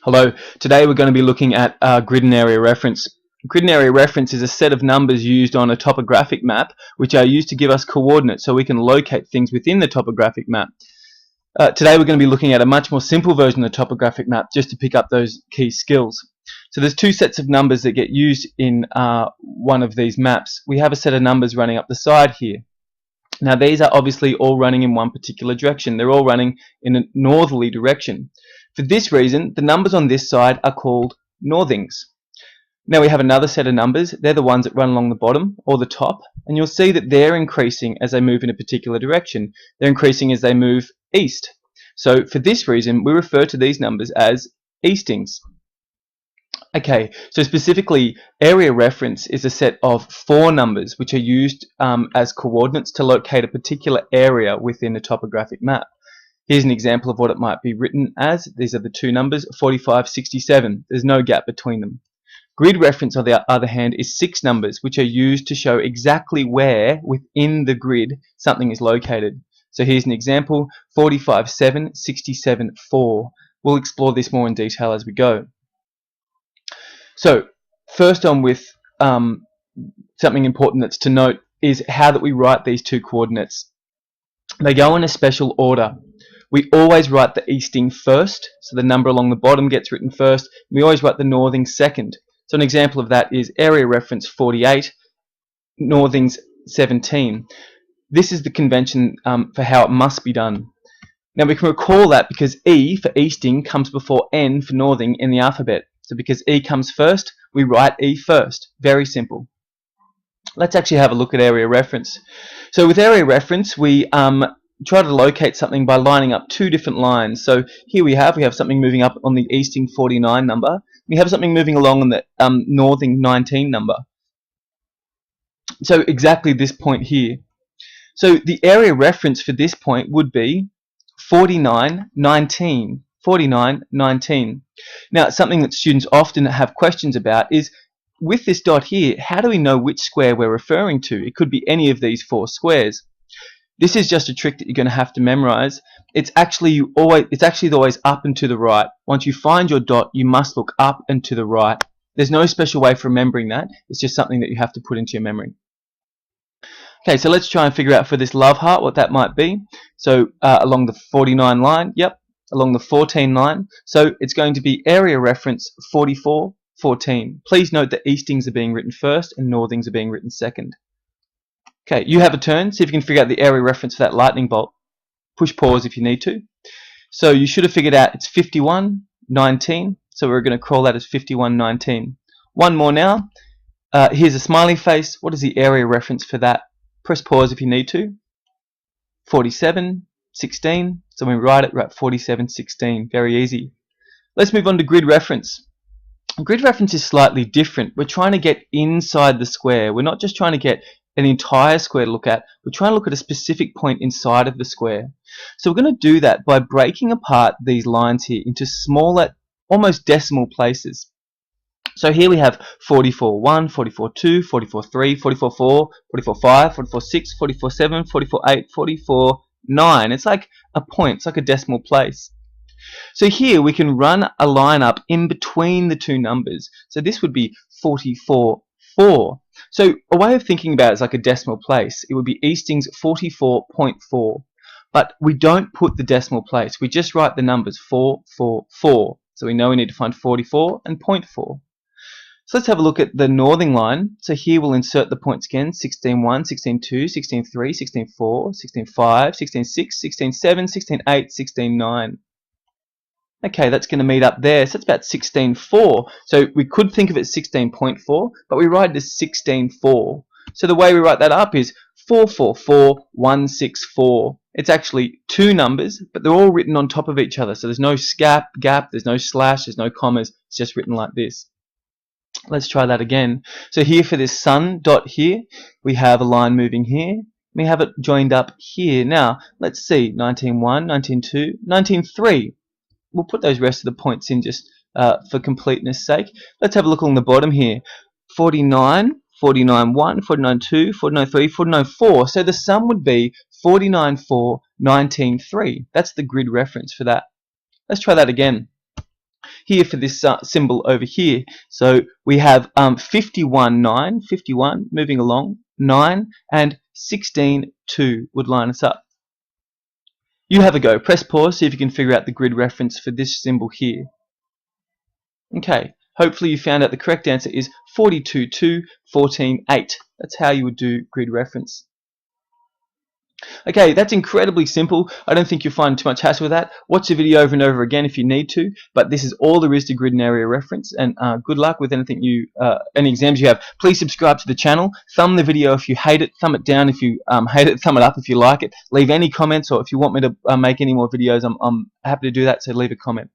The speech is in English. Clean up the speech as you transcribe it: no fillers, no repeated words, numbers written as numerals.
Hello, today we're going to be looking at grid and area reference. Grid and area reference is a set of numbers used on a topographic map which are used to give us coordinates so we can locate things within the topographic map. Today we're going to be looking at a much more simple version of the topographic map just to pick up those key skills. So there's two sets of numbers that get used in one of these maps. We have a set of numbers running up the side here. Now these are obviously all running in one particular direction. They're all running in a northerly direction. For this reason, the numbers on this side are called northings. Now we have another set of numbers. They're the ones that run along the bottom or the top, and you'll see that they're increasing as they move in a particular direction. They're increasing as they move east. So for this reason, we refer to these numbers as eastings. Okay, so specifically, area reference is a set of 4 numbers which are used as coordinates to locate a particular area within a topographic map. Here's an example of what it might be written as. These are the two numbers, 45, 67. There's no gap between them. Grid reference, on the other hand, is 6 numbers which are used to show exactly where within the grid something is located. So here's an example, 45, 7, 67, 4. We'll explore this more in detail as we go. So first on with something important that's to note is how that we write these two coordinates. They go in a special order. We always write the easting first, so the number along the bottom gets written first. We always write the northing second. So an example of that is area reference 48, northings 17. This is the convention for how it must be done. Now we can recall that because E for easting comes before N for northing in the alphabet. So because E comes first, we write E first. Very simple. Let's actually have a look at area reference. So with area reference, we try to locate something by lining up two different lines. So here we have something moving up on the easting 49 number. We have something moving along on the northing 19 number. So exactly this point here. So the area reference for this point would be 49, 19. 49, 19. Now, something that students often have questions about is, with this dot here, how do we know which square we're referring to? It could be any of these 4 squares. This is just a trick that you're going to have to memorize. It's actually always up and to the right. Once you find your dot, you must look up and to the right. There's no special way for remembering that. It's just something that you have to put into your memory. Okay, so let's try and figure out for this love heart what that might be. So along the 49 line, yep, along the 14 line. So it's going to be area reference 44, 14. Please note that eastings are being written first and northings are being written second. Okay, you have a turn. See if you can figure out the area reference for that lightning bolt. Push pause if you need to. So you should have figured out it's 51, 19. So we're going to call that as 51, 19. One more now. Here's a smiley face. What is the area reference for that? Press pause if you need to. 47, 16. So when we write it, write 47, 16. Very easy. Let's move on to grid reference. Grid reference is slightly different. We're trying to get inside the square. We're not just trying to get an entire square to look at. We're trying to look at a specific point inside of the square. So we're going to do that by breaking apart these lines here into smaller, almost decimal places. So here we have 44, 1, 44, 2, 44, 3, 44, 4, 44, 5, 44, 6, 44, 7, 44, 8, 44, 9. It's like a point. It's like a decimal place. So here we can run a line up in between the two numbers. So this would be 44, 4. So a way of thinking about it is like a decimal place. It would be eastings 44.4. But we don't put the decimal place. We just write the numbers 4, 4, 4. So we know we need to find 44 and 0.4. So let's have a look at the northing line. So here we'll insert the points again, 16.1, 16.2, 16.3, 16.4, 16.5, 16.6, 16.7, 16.8, 16.9. Okay, that's going to meet up there. So that's about 16.4. So we could think of it as 16.4, but we write it as 16.4. So the way we write that up is 444164. It's actually 2 numbers, but they're all written on top of each other. So there's no gap, there's no slash, there's no commas. It's just written like this. Let's try that again. So here for this sun dot here, we have a line moving here. We have it joined up here. Now, let's see, 19.1, 19.2, 19.3. We'll put those rest of the points in just for completeness sake. Let's have a look along the bottom here. 49, 49.1, 49.2, 49.3, 49.4. So the sum would be 49.4, 19.3. That's the grid reference for that. Let's try that again. here for this symbol over here. So we have 51, 9, 51, moving along, 9, and 16, 2 would line us up. You have a go. Press pause, see if you can figure out the grid reference for this symbol here. Okay, hopefully you found out the correct answer is 42, 2, 14, 8. That's how you would do grid reference. Okay, that's incredibly simple. I don't think you'll find too much hassle with that. Watch the video over and over again if you need to, but this is all there is to grid and area reference, and good luck with anything any exams you have. Please subscribe to the channel, thumb the video if you hate it, thumb it down if you hate it, thumb it up if you like it, leave any comments, or if you want me to make any more videos, I'm happy to do that, so leave a comment.